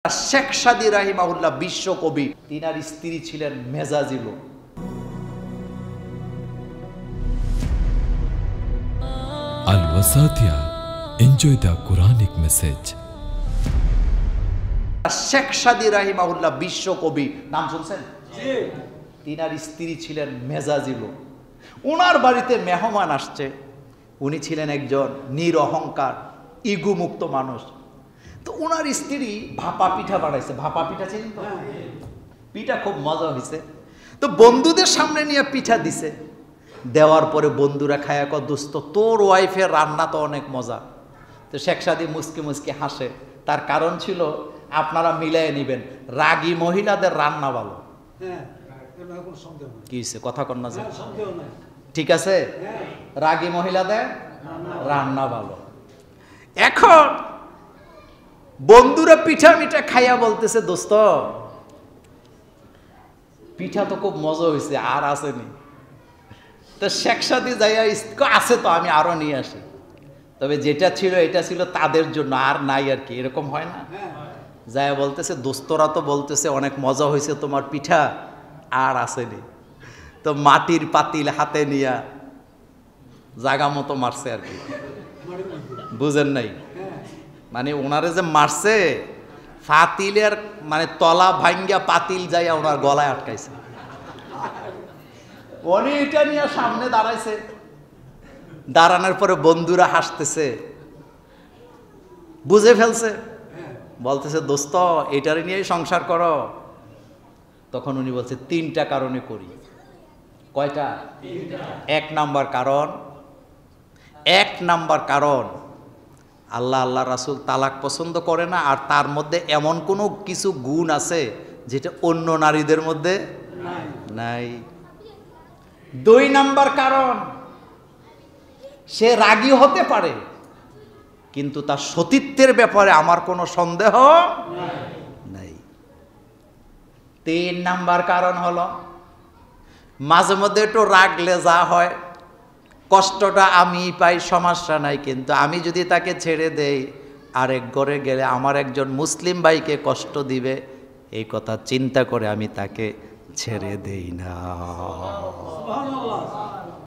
শেখ সাদী রাহিমাহুল্লাহ বিশ্বকবি, তিনার স্ত্রী ছিলেন মেজাজি লোক। Al Wasatia, enjoy the Quranic message. Sheikh সাদী রাহিমাহুল্লাহ বিশ্বকবি, নাম শুনছেন? তিনার স্ত্রী ছিলেন মেজাজি লোক। ওনার বাড়িতে মেহমান আসছে। উনি ছিলেন একজন নিরহংকার ইগো মুক্ত মানুষ। তো ওনার স্ত্রী ভাপা পিঠা বানাইছে। ভাপা পিঠা ছিলেন তো, পিঠা খুব মজা হয়েছে। তো বন্ধুদের সামনে নিয়ে পিঠা দিছে। দেওয়ার পরে বন্ধুরা খায়া কয়, দোস্ত তোর ওয়াইফের রান্না তো অনেক মজা। তো শেখ সাদী মুসকি মুসকি হাসে। তার কারণ ছিল, আপনারা মিলাই নেবেন, রাগী মহিলাদের রান্না ভালো। কি হয়েছে, কথা কন না যে? ঠিক আছে, রাগী মহিলাদের রান্না ভালো। এখন বন্ধুরা পিঠা মিঠা খাইয়া বলতেছে, দোস্ত পিঠা তো খুব মজা হয়েছে, আর আসেনি। তো শেখ সাদী যাইয়া আছে তো, আমি আরো নিয়ে আসি। তবে যেটা ছিল এটা ছিল তাদের জন্য, আর নাই আর কি, এরকম হয় না? যাইয়া বলতেছে, দোস্তরা তো বলতেছে অনেক মজা হয়েছে তোমার পিঠা, আর আসেনি। তো মাটির পাতিল হাতে নিয়া জাগা মতো মারছে আর কি, বুঝেন নাই? মানে ওনারে যে মারছে, পাতিলের মানে তলা ভাঙ্গা পাতিল যাইয়া ওনার গলায় আটকাইছে। উনি এটা নিয়ে সামনে দাঁড়াইছে। দাঁড়ানোর পরে বন্ধুরা হাসতেছে, বুঝে ফেলছে, বলতেছে দোস্ত এটারে নিয়েই সংসার করো। তখন উনি বলছে, 3টা কারণে করি। কয়টা? 1 নাম্বার কারণ আল্লাহ আল্লাহ রাসূল তালাক পছন্দ করে না, আর তার মধ্যে এমন কোনো কিছু গুণ আছে যেটা অন্য নারীদের মধ্যে নাই। 2 নাম্বার কারণ, সে রাগী হতে পারে কিন্তু তার সতীত্বের ব্যাপারে আমার কোনো সন্দেহ নাই। 3 নাম্বার কারণ হলো, মাঝে মধ্যে একটু রাগলে যা হয়, কষ্টটা আমি পাই, সমস্যা নাই, কিন্তু আমি যদি তাকে ছেড়ে দেই, আরেক ঘরে গেলে আমার একজন মুসলিম ভাইকে কষ্ট দিবে, এই কথা চিন্তা করে আমি তাকে ছেড়ে দেই না।